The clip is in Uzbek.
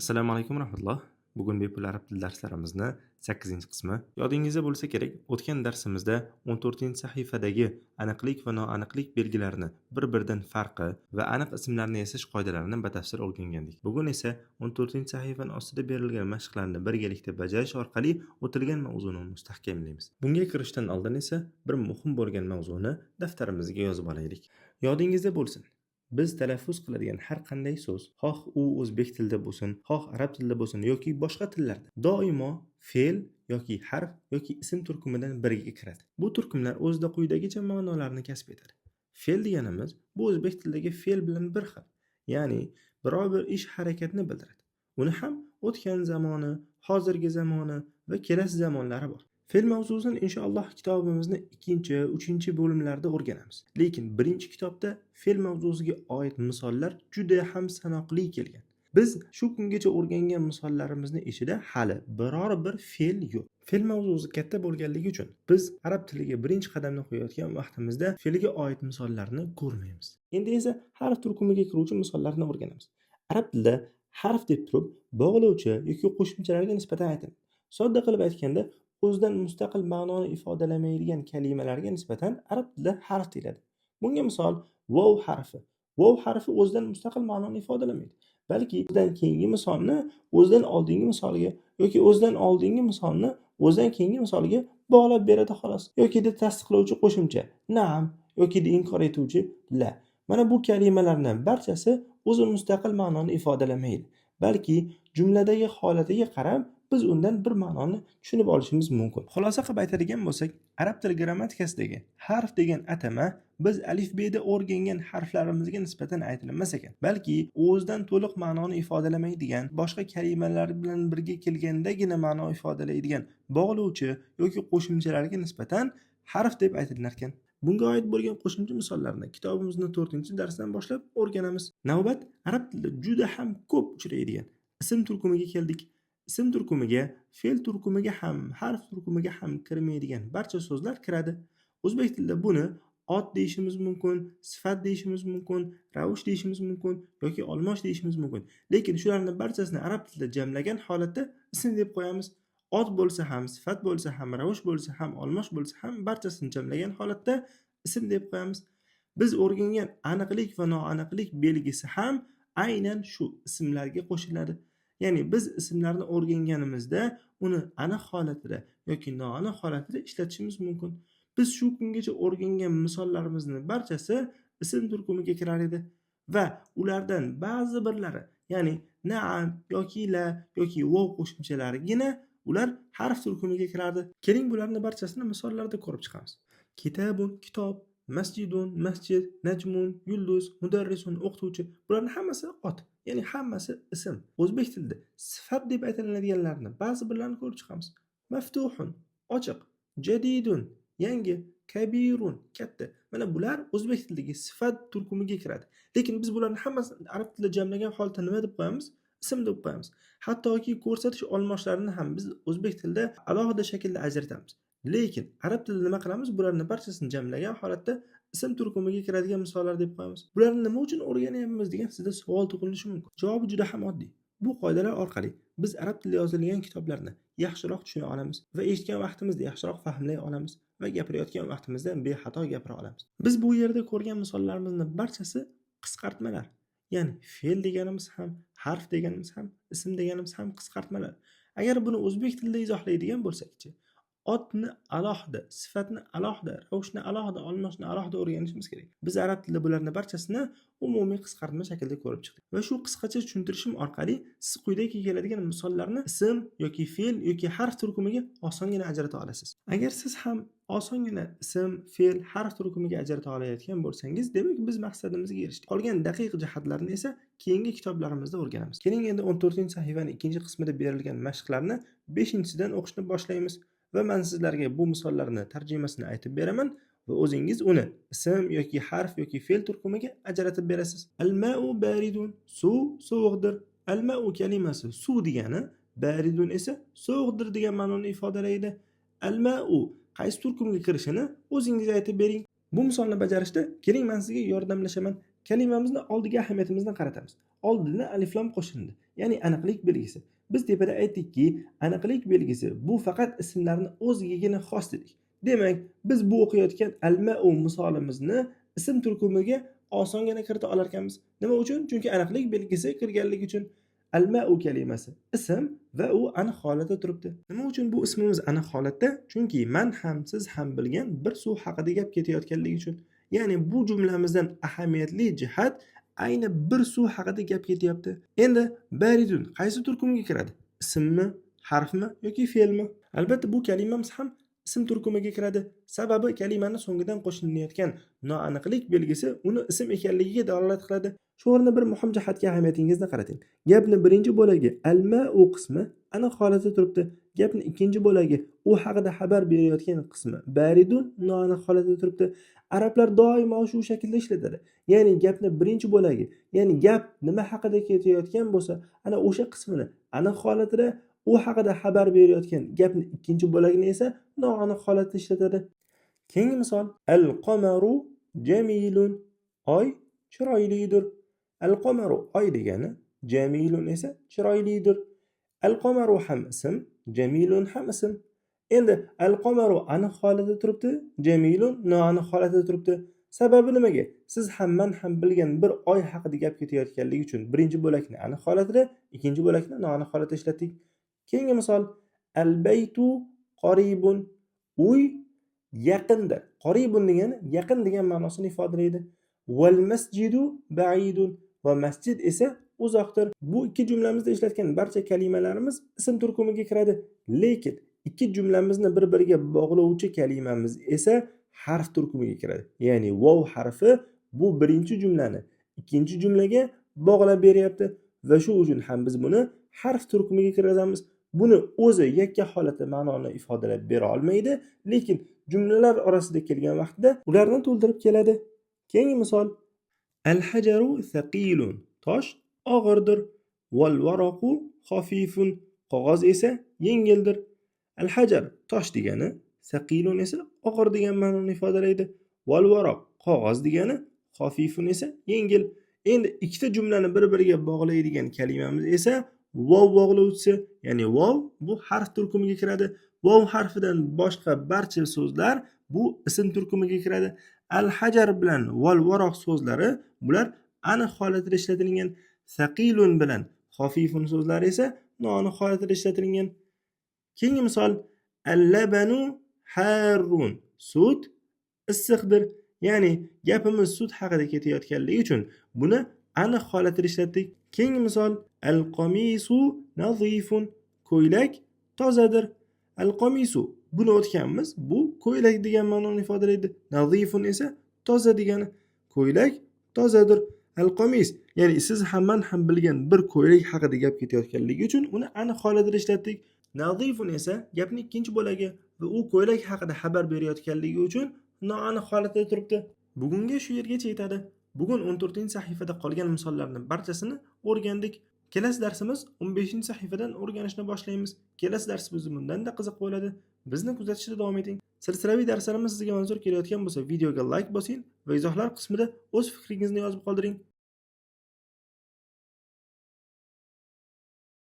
Assalomu alaykum rahmatulloh. Bugun bepul arab tili darslarimizning 8-qismi. Yodingizda bo'lsa kerak, o'tgan darsimizda 14-sahifadagi aniqlik va noaniqlik belgilarini bir-biridan farqi va aniq ismlarni yasash qoidalarini batafsil o'rgangandik. Bugun esa 14-sahifaning ostida berilgan mashqlarni birgalikda bajarish orqali o'tilgan mavzuni mustahkamlaymiz. Bunga kirishdan oldin esa bir muhim bo'lgan mavzuni daftarimizga yozib olaylik. Yodingizda bo'lsin. Biz talaffuz qiladigan har qanday so'z, xoh u o'zbek tilida bo'lsin, xoh arab tilida bo'lsin yoki boshqa tillarda, doimo fe'l yoki harf yoki ism turkumidan biriga kiradi. Bu turkumlar o'zida quyidagicha ma'nolarni kasb etadi. Fe'l deganimiz bu o'zbek tilidagi fe'l bilan bir xil. Ya'ni biror bir ish harakatni bildiradi. Uni ham o'tgan zamoni, hozirgi zamoni va kelasi zamonlari bor. Fe'l mavzusini inshaalloh kitobimizni 2-3 bo'limlarda o'rganamiz. Lekin birinchi kitobda fe'l mavzusiga oid misollar juda ham sanoqli kelgan. Biz shu kungacha o'rgangan misollarimizni ichida hali biror bir fe'l yo'q. Fe'l mavzusi katta bo'lganligi uchun biz arab tiliga birinchi qadamni qo'yayotgan vaqtimizda fe'lga oid misollarni ko'rmaymiz. Endi esa harf turkumiga kiruvchi misollarni o'rganamiz. Arab tilida harf deb turib bog'lovchi yoki qo'shimchalarga nisbatan aytiladi. Sodda qilib aytganda, o'zidan mustaqil ma'noni ifodalamaydigan kalimalarga nisbatan arab tilida harf deyiladi. Bunga misol vov harfi. Vov harfi o'zidan mustaqil ma'noni ifodalamaydi, balki o'zidan keyingi misolni o'zidan oldingi misoliga yoki o'zidan oldingi misolni o'zidan keyingi misoliga bog'lab beradi xolos. Yoki tasdiqlovchi qo'shimcha na'am yoki inkor etuvchi la. Mana bu kalimalarning barchasi o'zi mustaqil ma'noni ifodalamaydi, balki jumladagi holatiga qarab biz undan bir ma'noni tushunib olishimiz mumkin. Xulosa qilib aytadigan bo'lsak, arab tili grammatikasidagi harf degan atama biz alifbeda o'rgangan harflarimizga nisbatan aytilmas ekan, balki o'zidan to'liq ma'noni ifodalamaydigan, boshqa kalimalar bilan birga kelgandagina ma'no ifodalaydigan bog'lovchi yoki qo'shimchalarga nisbatan harf deb aytilar ekan. Bunga oid bo'lgan qo'shimcha misollarni kitobimizning 4-darsdan boshlab o'rganamiz. Navbat arab tilida juda ham ko'p uchraydigan ism turkumiga keldik. Ism turkumiga, fe'l turkumiga ham, harf turkumiga ham kirmaydigan barcha so'zlar kiradi. O'zbek tilida buni ot deyishimiz mumkin, sifat deyishimiz mumkin, ravush deyishimiz mumkin yoki olmosh deyishimiz mumkin. Lekin shularning barchasini arab tilida jamlagan holatda ism deb qo'yamiz. Ot bo'lsa ham, sifat bo'lsa ham, ravush bo'lsa ham, olmosh bo'lsa ham barchasini jamlagan holatda ism deb qo'yamiz. Biz o'rgangan aniqlik va noaniqlik belgisi ham aynan shu ismlarga qo'shiladi. Ya'ni biz ismlarni o'rganganimizda uni aniq holatida yoki noaniq holatida ishlatishimiz mumkin. Biz shu kungacha o'rgangan misollarimizning barchasi ism turkumiga kirar edi va ulardan ba'zi birlari, ya'ni na'am yoki la yoki vov qo'shimchalarigina ular harf turkumiga kirardi. Keling bularning barchasini misollarda ko'rib chiqamiz. Kitabun kitob, masjidun masjid, najmun yulduz, mudarrisun o'qituvchi. Bularning hammasi ot. Ya'ni hammasi ism. O'zbek tilida sifat deb aytiladiganlarni ba'zi birlarini ko'rib chiqamiz. Maftuhun ochiq, jadidun yangi, kabirun katta. Mana bular o'zbek tilidagi sifat turkumiga kiradi. Lekin biz bularni hammasini arab tilida jamlagan holatda nima deb qo'yamiz? Ism deb qo'yamiz. Hattoki ko'rsatish olmoshlarini ham biz o'zbek tilida alohida shaklda ajratamiz. Lekin arab tilida nima qilamiz? Bularning barchasini jamlagan holatda ism turkumiga kiradigan misollar deb qo'yamiz. Bularni nima uchun o'rganyapmiz degan sizda savol tug'ilishi mumkin. Javobi juda ham oddiy. Bu qoidalar orqali biz arab tilida yozilgan kitoblarni yaxshiroq tushuna olamiz va eshitgan vaqtimizda yaxshiroq fahmlay olamiz va gapirayotgan vaqtimizda bexato gapira olamiz. Biz bu yerda ko'rgan misollarimizning barchasi qisqartmalar. Ya'ni fe'l deganimiz ham, harf deganimiz ham, ism deganimiz ham qisqartmalar. Agar buni o'zbek tilida izohlaydigan bo'lsak-chi, otni alohida, sifatni alohida, ravushni alohida, olmoshni alohida o'rganishimiz kerak. Biz arab tilida bularning barchasini umumiy qisqartma shaklda ko'rib chiqdik. Va shu qisqacha tushuntirishim orqali siz quyidagi keladigan misollarni ism yoki fe'l yoki harf turkumiga osongina ajrata olasiz. Agar siz ham osongina ism, fe'l, harf turkumiga ajrata olayotgan bo'lsangiz, demak biz maqsadimizga erishdik. Qolgan daqiq jihatlarni esa keyingi kitoblarimizda o'rganamiz. Keling endi 14-sahifaning 2-qismida berilgan mashqlarni 5-dan o'qishni boshlaymiz. Va men sizlarga bu misollarni tarjimasini aytib beraman va o'zingiz uni ism yoki harf yoki fe'l turkumiga ajratib berasiz. Al-ma'u baridun, suv sovuqdir. Al-ma'u kalimasi suv degani, baridun esa sovuqdir degan ma'noni ifodalaydi. Al-ma'u qaysi turkumga kirishini o'zingiz aytib bering. Bu misolni bajarishda keling men sizga yordamlashaman. kalimamizni oldiga ahamiyatimizni qaratamiz. Oldidan alif lam qo'shildi, ya'ni aniqlik belgisi. Biz tepada aytdikki, aniqlik belgisi bu faqat ismlarni o'zigagina xos dedik. Demak, biz bu o'qiyotgan al-ma'u misolimizni ism turkumiga osongina kirita olar ekanmiz. Nima uchun? Chunki aniqlik belgisi kirganligi uchun. Al-ma'u kalimasi ism va u aniq holatda turibdi. Nima uchun bu ismimiz aniq holatda? Chunki man ham siz ham bilgan bir suv haqida gap ketayotganligi uchun. Ya'ni bu jumlamizdan ahamiyatli jihat ayni bir suv haqida gap ketyapti. Endi baridun qaysi turkumiga kiradi? Ismmi, harfmi yoki fe'lmi? Albatta bu kalimamiz ham ism turkumiga kiradi. Sababi kalimani so'ngidan qo'shilayotgan noaniqlik belgisi uni ism ekanligiga dalolat qiladi. Shu o'rinda bir muhim jihatga ahamiyatingizni qarating. Gapni birinchi bo'lagi al-ma'u qismi aniq holatda turibdi. Gapni ikkinchi bo'lagi u haqida xabar berayotgan qismi baridun noaniq holatda turibdi. Arablar doimo shu shaklda ishlatadi. Ya'ni gapni birinchi bo'lagi, ya'ni gap nima haqida ketayotgan bo'lsa, ana o'sha qismini aniq holatida, u haqida xabar berayotgan gapni ikkinchi bo'lagini esa noaniq holatda ishlatadi. Keyingi misol: al-qamaru jamilun. Oy chiroylidir. Al-qamaru oy degani, jamilun esa chiroylidir. Al-qamaru ham ism, jamilun ham ism. Endi al-qamaru aniq holatda turibdi, jamilun noaniq holatda turibdi. Sababi nimaga? Siz ham man ham bilgan bir oy haqida gap ketayotganligi uchun birinchi bo'lakni aniq holatida, ikkinchi bo'lakni noaniq holatda ishlatdik. Keyingi misol: al-baytu qaribun. Uy yaqinda. Qaribun degani yaqin degan ma'nosini ifodalaydi. Wal masjidu ba'idun. Va masjid esa uzoqdir. Bu ikki jumlamizda ishlatgan barcha kalimalarimiz ism turkumiga kiradi. Lekin ikki jumlamizni bir-biriga bog'lovchi kalimamiz esa harf turkumiga kiradi. Ya'ni vav harfi bu birinchi jumlani ikkinchi jumlaga bog'lab beryapti va shu uchun ham biz buni harf turkumiga kiritamiz. Buni o'zi yakka holatda ma'noni ifodalab bera olmaydi, lekin jumlalar orasida kelgan vaqtida ularni to'ldirib keladi. Keyingi misol: al-hajaru thaqilun. Tosh og'irdir. Wal waraqu khafifun. Qog'oz esa yengildir. Al-hajar tosh degani, thaqilun esa og'ir degan ma'noni ifodalaydi. Wal waraq qog'oz degani, khafifun esa yengil. Endi ikkita jumlani bir-biriga bog'laydigan kalimamiz esa vav bog'lovchisi, ya'ni vav bu harf turkumiga kiradi. Vav harfidan boshqa barcha so'zlar bu ism turkumiga kiradi. Al-hajar bilan val varoq so'zlari bular aniq holatda ishlatilgan. Saqilun bilan xafifun so'zlari esa noaniq holatda ishlatilgan. Keyingi misol: al-labanu harrun. Sut issiqdir. Ya'ni gapimiz sut haqida ketayotganligi uchun buni aniq holatda ishlatdik. Keyingi misol: al-qamisu nazifun. Ko'ylak tozadir. Al-qamisu buni o'tganmiz. Bu ko'ylak degan ma'noni ifodalaydi. Nazifun esa toza degani. Ko'ylak tozadir. Al-qamis ya'ni siz ham man ham bilgan bir ko'ylak haqida gap ketayotganligi uchun uni aniq holatda ishlatdik. Nazifun esa gapning ikkinchi bo'lagi va u ko'ylak haqida xabar berayotganligi uchun noaniq holatda turibdi. Bugunga shu yergacha yetadi. Bugun 14-sahifada qolgan misollarning barchasini o'rgandik. Kelasi darsimiz 15-sahifadan o'rganishni boshlaymiz. Kelasi darsimiz bundan-da qiziq bo'ladi. Bizni kuzatishda davom eting. Silsilaviy darslarimiz sizga manzur kelayotgan bo'lsa, videoga like bosing va izohlar qismida o'z fikringizni yozib qoldiring.